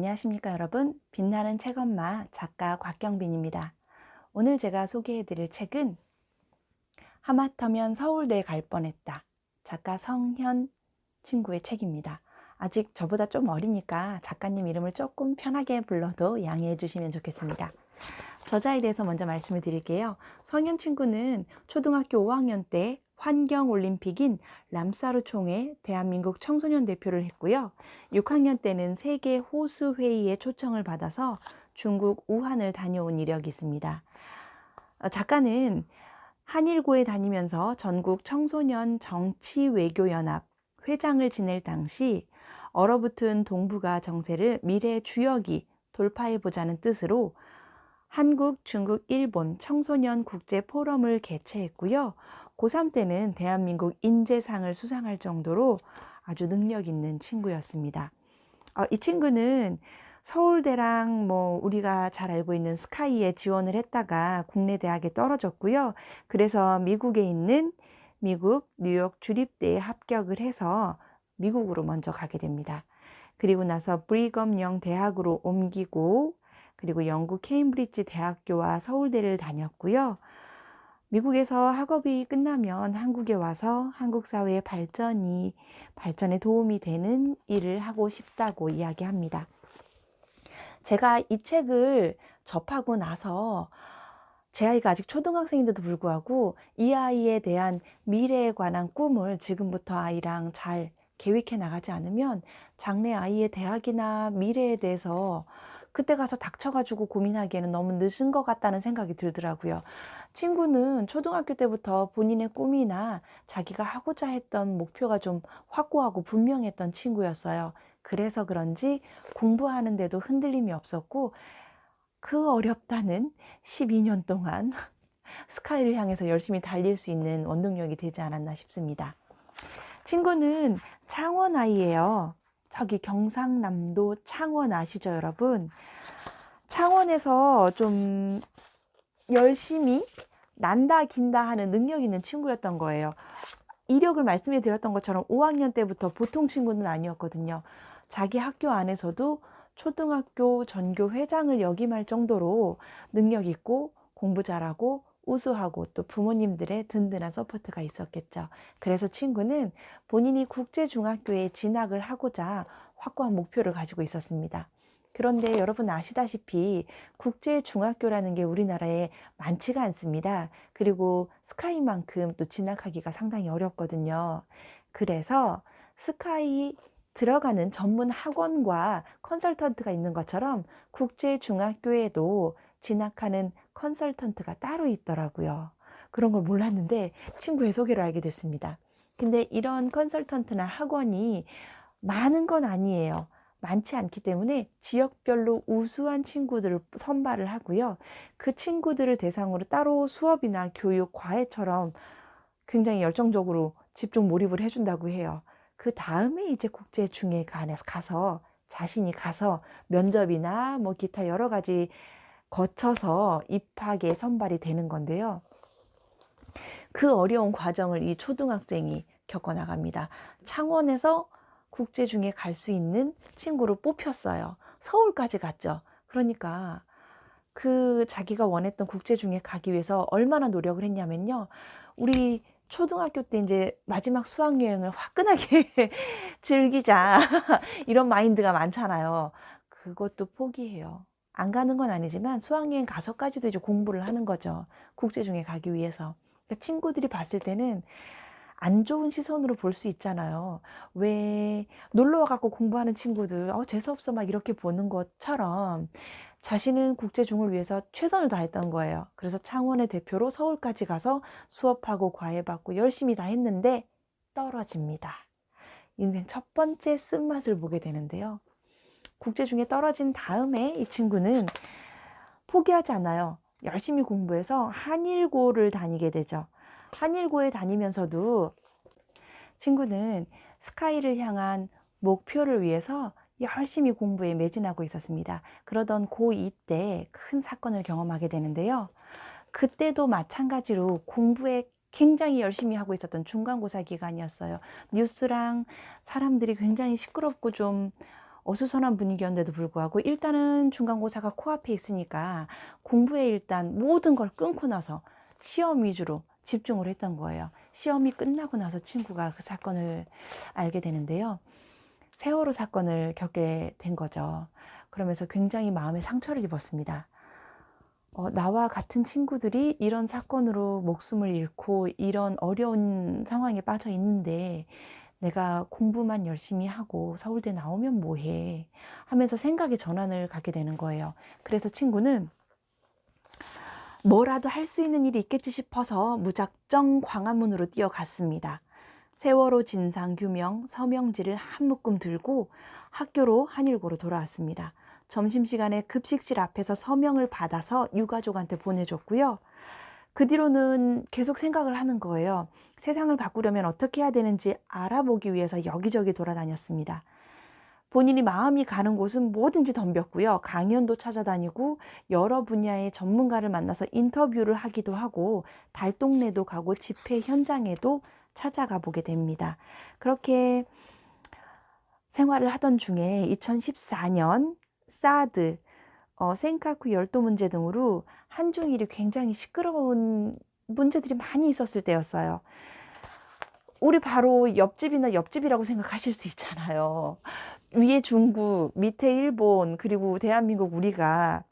안녕하십니까 여러분. 빛나는 책엄마 작가 곽경빈입니다. 오늘 제가 소개해드릴 책은 하마터면 서울대 갈 뻔했다. 작가 성현 친구의 책입니다. 아직 저보다 좀 어리니까 작가님 이름을 조금 편하게 불러도 양해해 주시면 좋겠습니다. 저자에 대해서 먼저 말씀을 드릴게요. 성현 친구는 초등학교 5학년 때 환경올림픽인 람사르 총회 대한민국 청소년 대표를 했고요. 6학년 때는 세계 호수회의에 초청을 받아서 중국 우한을 다녀온 이력이 있습니다. 작가는 한일고에 다니면서 전국 청소년 정치외교연합 회장을 지낼 당시 얼어붙은 동북아 정세를 미래 주역이 돌파해보자는 뜻으로 한국, 중국, 일본 청소년 국제 포럼을 개최했고요. 고3 때는 대한민국 인재상을 수상할 정도로 아주 능력 있는 친구였습니다. 이 친구는 서울대랑 우리가 잘 알고 있는 스카이에 지원을 했다가 국내 대학에 떨어졌고요. 그래서 미국에 있는 미국 뉴욕 주립대에 합격을 해서 미국으로 먼저 가게 됩니다. 그리고 나서 브리검 영 대학으로 옮기고 그리고 영국 케임브리지 대학교와 서울대를 다녔고요. 미국에서 학업이 끝나면 한국에 와서 한국 사회의 발전에 도움이 되는 일을 하고 싶다고 이야기합니다. 제가 이 책을 접하고 나서 제 아이가 아직 초등학생인데도 불구하고 이 아이에 대한 미래에 관한 꿈을 지금부터 아이랑 잘 계획해 나가지 않으면 장래 아이의 대학이나 미래에 대해서 그때 가서 닥쳐가지고 고민하기에는 너무 늦은 것 같다는 생각이 들더라고요. 친구는 초등학교 때부터 본인의 꿈이나 자기가 하고자 했던 목표가 좀 확고하고 분명했던 친구였어요. 그래서 그런지 공부하는데도 흔들림이 없었고 그 어렵다는 12년 동안 스카이를 향해서 열심히 달릴 수 있는 원동력이 되지 않았나 싶습니다. 친구는 창원 아이예요. 저기 경상남도 창원 아시죠, 여러분? 창원에서 좀 열심히 난다 긴다 하는 능력 있는 친구였던 거예요. 이력을 말씀해 드렸던 것처럼 5학년 때부터 보통 친구는 아니었거든요. 자기 학교 안에서도 초등학교 전교 회장을 역임할 정도로 능력 있고 공부 잘하고 우수하고 또 부모님들의 든든한 서포트가 있었겠죠. 그래서 친구는 본인이 국제중학교에 진학을 하고자 확고한 목표를 가지고 있었습니다. 그런데 여러분 아시다시피 국제중학교라는 게 우리나라에 많지가 않습니다. 그리고 스카이만큼 또 진학하기가 상당히 어렵거든요. 그래서 스카이 들어가는 전문 학원과 컨설턴트가 있는 것처럼 국제중학교에도 진학하는 컨설턴트가 따로 있더라고요. 그런 걸 몰랐는데 친구의 소개로 알게 됐습니다. 근데 이런 컨설턴트나 학원이 많은 건 아니에요. 많지 않기 때문에 지역별로 우수한 친구들을 선발을 하고요. 그 친구들을 대상으로 따로 수업이나 교육, 과외처럼 굉장히 열정적으로 집중 몰입을 해준다고 해요. 그 다음에 이제 국제중예관에 가서 자신이 가서 면접이나 기타 여러 가지 거쳐서 입학에 선발이 되는 건데요. 그 어려운 과정을 이 초등학생이 겪어나갑니다. 창원에서 국제중에 갈 수 있는 친구로 뽑혔어요. 서울까지 갔죠. 그러니까 그 자기가 원했던 국제중에 가기 위해서 얼마나 노력을 했냐면요. 우리 초등학교 때 이제 마지막 수학여행을 화끈하게 즐기자 이런 마인드가 많잖아요. 그것도 포기해요. 안 가는 건 아니지만 수학여행 가서까지도 이제 공부를 하는 거죠. 국제중에 가기 위해서. 그러니까 친구들이 봤을 때는 안 좋은 시선으로 볼 수 있잖아요. 왜 놀러 와갖고 공부하는 친구들 재수없어 막 이렇게 보는 것처럼 자신은 국제중을 위해서 최선을 다했던 거예요. 그래서 창원의 대표로 서울까지 가서 수업하고 과외받고 열심히 다 했는데 떨어집니다. 인생 첫 번째 쓴맛을 보게 되는데요. 국제중에 떨어진 다음에 이 친구는 포기하지 않아요. 열심히 공부해서 한일고를 다니게 되죠. 한일고에 다니면서도 친구는 스카이를 향한 목표를 위해서 열심히 공부에 매진하고 있었습니다. 그러던 고2 때 큰 사건을 경험하게 되는데요. 그때도 마찬가지로 공부에 굉장히 열심히 하고 있었던 중간고사 기간이었어요. 뉴스랑 사람들이 굉장히 시끄럽고 좀 어수선한 분위기였는데도 불구하고 일단은 중간고사가 코앞에 있으니까 공부에 일단 모든 걸 끊고 나서 시험 위주로 집중을 했던 거예요. 시험이 끝나고 나서 친구가 그 사건을 알게 되는데요. 세월호 사건을 겪게 된 거죠. 그러면서 굉장히 마음에 상처를 입었습니다. 나와 같은 친구들이 이런 사건으로 목숨을 잃고 이런 어려운 상황에 빠져 있는데 내가 공부만 열심히 하고 서울대 나오면 뭐해 하면서 생각의 전환을 갖게 되는 거예요. 그래서 친구는 뭐라도 할 수 있는 일이 있겠지 싶어서 무작정 광화문으로 뛰어갔습니다. 세월호 진상규명 서명지를 한 묶음 들고 학교로 한일고로 돌아왔습니다. 점심시간에 급식실 앞에서 서명을 받아서 유가족한테 보내줬고요. 그 뒤로는 계속 생각을 하는 거예요. 세상을 바꾸려면 어떻게 해야 되는지 알아보기 위해서 여기저기 돌아다녔습니다. 본인이 마음이 가는 곳은 뭐든지 덤볐고요. 강연도 찾아다니고 여러 분야의 전문가를 만나서 인터뷰를 하기도 하고 달동네도 가고 집회 현장에도 찾아가 보게 됩니다. 그렇게 생활을 하던 중에 2014년 사드, 센카쿠 열도 문제 등으로 한중일이 굉장히 시끄러운 문제들이 많이 있었을 때였어요. 우리 바로 옆집이나 옆집이라고 생각하실 수 있잖아요. 위에 중국, 밑에 일본, 그리고 대한민국 우리가.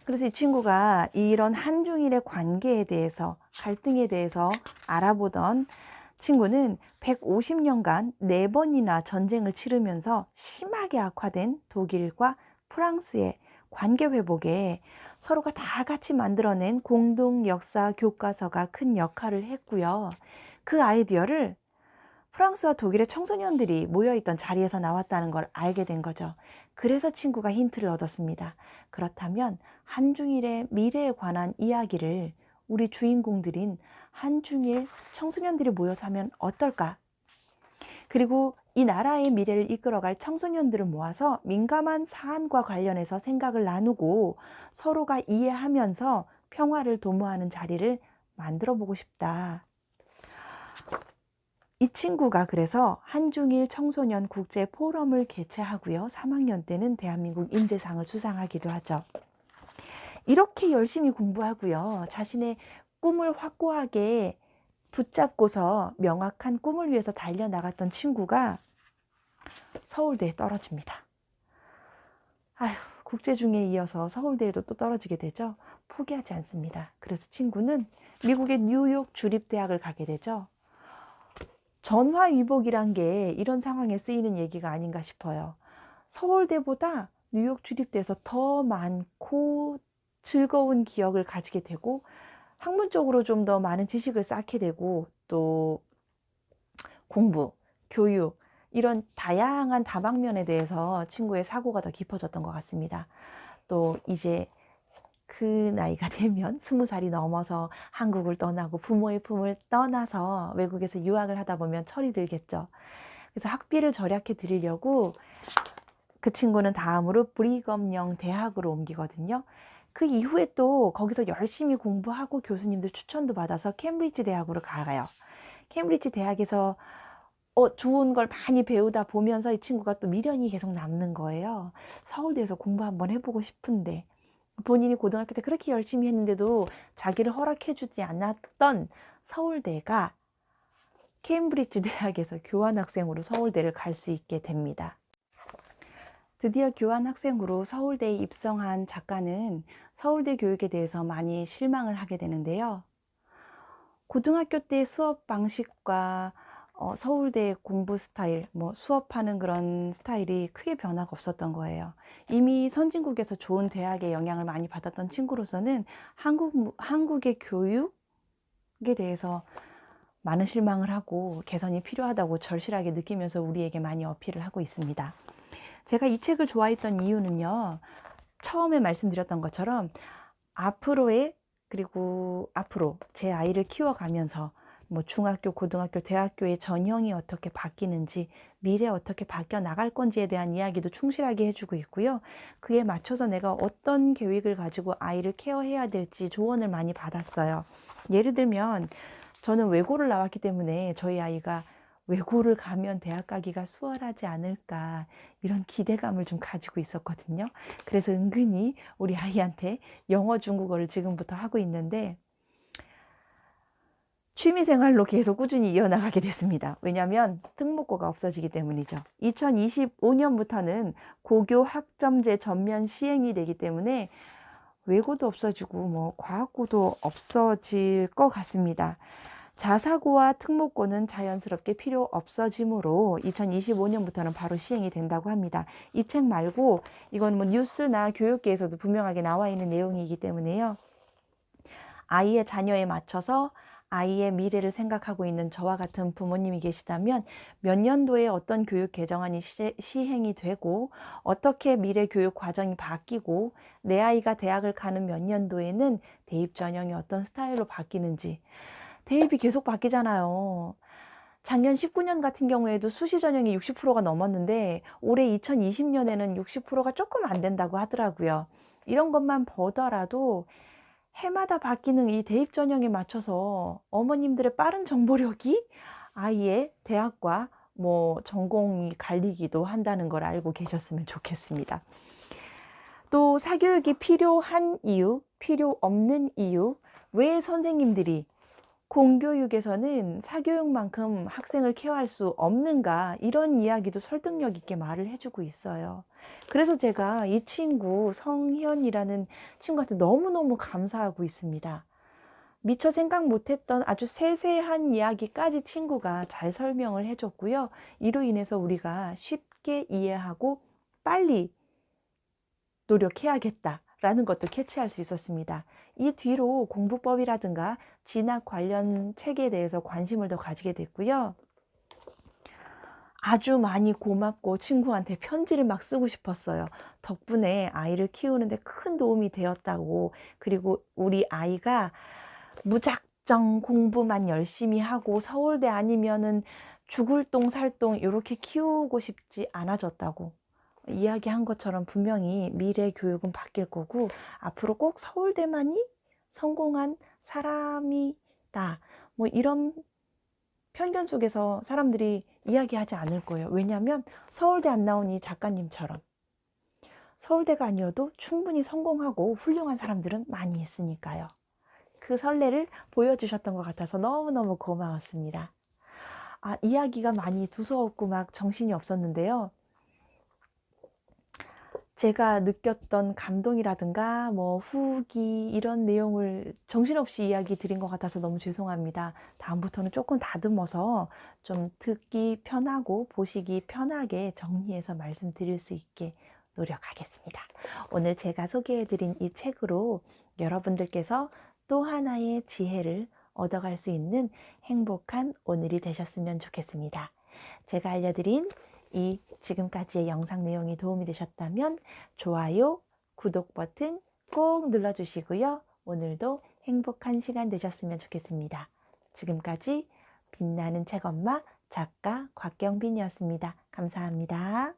그래서 이 친구가 이런 한중일의 관계에 대해서, 갈등에 대해서 알아보던 친구는 150년간 4번이나 전쟁을 치르면서 심하게 악화된 독일과 프랑스의 관계 회복에 서로가 다 같이 만들어낸 공동 역사 교과서가 큰 역할을 했고요. 그 아이디어를 프랑스와 독일의 청소년들이 모여있던 자리에서 나왔다는 걸 알게 된 거죠. 그래서 친구가 힌트를 얻었습니다. 그렇다면 한중일의 미래에 관한 이야기를 우리 주인공들인 한중일 청소년들이 모여서 하면 어떨까? 그리고 이 나라의 미래를 이끌어갈 청소년들을 모아서 민감한 사안과 관련해서 생각을 나누고 서로가 이해하면서 평화를 도모하는 자리를 만들어 보고 싶다. 이 친구가 그래서 한중일 청소년 국제 포럼을 개최하고요. 3학년 때는 대한민국 인재상을 수상하기도 하죠. 이렇게 열심히 공부하고요. 자신의 꿈을 확고하게 붙잡고서 명확한 꿈을 위해서 달려나갔던 친구가 서울대에 떨어집니다. 아휴, 국제중에 이어서 서울대에도 또 떨어지게 되죠. 포기하지 않습니다. 그래서 친구는 미국의 뉴욕 주립대학을 가게 되죠. 전화위복이란 게 이런 상황에 쓰이는 얘기가 아닌가 싶어요. 서울대보다 뉴욕 주립대에서 더 많고 즐거운 기억을 가지게 되고 학문적으로 좀 더 많은 지식을 쌓게 되고 또 공부, 교육 이런 다양한 다방면에 대해서 친구의 사고가 더 깊어졌던 것 같습니다. 또 이제 그 나이가 되면 20살이 넘어서 한국을 떠나고 부모의 품을 떠나서 외국에서 유학을 하다 보면 철이 들겠죠. 그래서 학비를 절약해 드리려고 그 친구는 다음으로 브리검영 대학으로 옮기거든요. 그 이후에 또 거기서 열심히 공부하고 교수님들 추천도 받아서 캠브리지 대학으로 가요. 캠브리지 대학에서 좋은 걸 많이 배우다 보면서 이 친구가 또 미련이 계속 남는 거예요. 서울대에서 공부 한번 해보고 싶은데 본인이 고등학교 때 그렇게 열심히 했는데도 자기를 허락해주지 않았던 서울대가 케임브리지 대학에서 교환학생으로 서울대를 갈 수 있게 됩니다. 드디어 교환학생으로 서울대에 입성한 작가는 서울대 교육에 대해서 많이 실망을 하게 되는데요. 고등학교 때 수업 방식과 서울대 공부 스타일, 수업하는 그런 스타일이 크게 변화가 없었던 거예요. 이미 선진국에서 좋은 대학의 영향을 많이 받았던 친구로서는 한국의 교육에 대해서 많은 실망을 하고 개선이 필요하다고 절실하게 느끼면서 우리에게 많이 어필을 하고 있습니다. 제가 이 책을 좋아했던 이유는요. 처음에 말씀드렸던 것처럼 그리고 앞으로 제 아이를 키워가면서 중학교, 고등학교, 대학교의 전형이 어떻게 바뀌는지, 미래에 어떻게 바뀌어 나갈 건지에 대한 이야기도 충실하게 해주고 있고요. 그에 맞춰서 내가 어떤 계획을 가지고 아이를 케어해야 될지 조언을 많이 받았어요. 예를 들면 저는 외고를 나왔기 때문에 저희 아이가 외고를 가면 대학 가기가 수월하지 않을까 이런 기대감을 좀 가지고 있었거든요. 그래서 은근히 우리 아이한테 영어, 중국어를 지금부터 하고 있는데 취미생활로 계속 꾸준히 이어나가게 됐습니다. 왜냐하면 특목고가 없어지기 때문이죠. 2025년부터는 고교 학점제 전면 시행이 되기 때문에 외고도 없어지고 뭐 과학고도 없어질 것 같습니다. 자사고와 특목고는 자연스럽게 필요 없어지므로 2025년부터는 바로 시행이 된다고 합니다. 이 책 말고 이건 뭐 뉴스나 교육계에서도 분명하게 나와 있는 내용이기 때문에요. 아이의 자녀에 맞춰서 아이의 미래를 생각하고 있는 저와 같은 부모님이 계시다면 몇 년도에 어떤 교육 개정안이 시행이 되고 어떻게 미래 교육 과정이 바뀌고 내 아이가 대학을 가는 몇 년도에는 대입 전형이 어떤 스타일로 바뀌는지 대입이 계속 바뀌잖아요. 작년 19년 같은 경우에도 수시 전형이 60%가 넘었는데 올해 2020년에는 60%가 조금 안 된다고 하더라고요. 이런 것만 보더라도 해마다 바뀌는 이 대입 전형에 맞춰서 어머님들의 빠른 정보력이 아이의 대학과 뭐 전공이 갈리기도 한다는 걸 알고 계셨으면 좋겠습니다. 또 사교육이 필요한 이유, 필요 없는 이유, 왜 선생님들이 공교육에서는 사교육만큼 학생을 케어할 수 없는가 이런 이야기도 설득력 있게 말을 해주고 있어요. 그래서 제가 이 친구 성현이라는 친구한테 너무너무 감사하고 있습니다. 미처 생각 못했던 아주 세세한 이야기까지 친구가 잘 설명을 해줬고요. 이로 인해서 우리가 쉽게 이해하고 빨리 노력해야겠다라는 것도 캐치할 수 있었습니다. 이 뒤로 공부법이라든가 진학 관련 책에 대해서 관심을 더 가지게 됐고요. 아주 많이 고맙고 친구한테 편지를 막 쓰고 싶었어요. 덕분에 아이를 키우는데 큰 도움이 되었다고. 그리고 우리 아이가 무작정 공부만 열심히 하고 서울대 아니면은 죽을 똥 살 똥 이렇게 키우고 싶지 않아졌다고. 이야기한 것처럼 분명히 미래 교육은 바뀔 거고 앞으로 꼭 서울대만이 성공한 사람이다. 뭐 이런 편견 속에서 사람들이 이야기하지 않을 거예요. 왜냐하면 서울대 안 나온 이 작가님처럼 서울대가 아니어도 충분히 성공하고 훌륭한 사람들은 많이 있으니까요. 그 선례를 보여주셨던 것 같아서 너무너무 고마웠습니다. 이야기가 많이 두서없고 막 정신이 없었는데요. 제가 느꼈던 감동이라든가 뭐 후기 이런 내용을 정신없이 이야기 드린 것 같아서 너무 죄송합니다. 다음부터는 조금 다듬어서 좀 듣기 편하고 보시기 편하게 정리해서 말씀드릴 수 있게 노력하겠습니다. 오늘 제가 소개해드린 이 책으로 여러분들께서 또 하나의 지혜를 얻어갈 수 있는 행복한 오늘이 되셨으면 좋겠습니다. 제가 알려드린 이 지금까지의 영상 내용이 도움이 되셨다면 좋아요, 구독 버튼 꼭 눌러주시고요. 오늘도 행복한 시간 되셨으면 좋겠습니다. 지금까지 빛나는 책엄마 작가 곽경빈이었습니다. 감사합니다.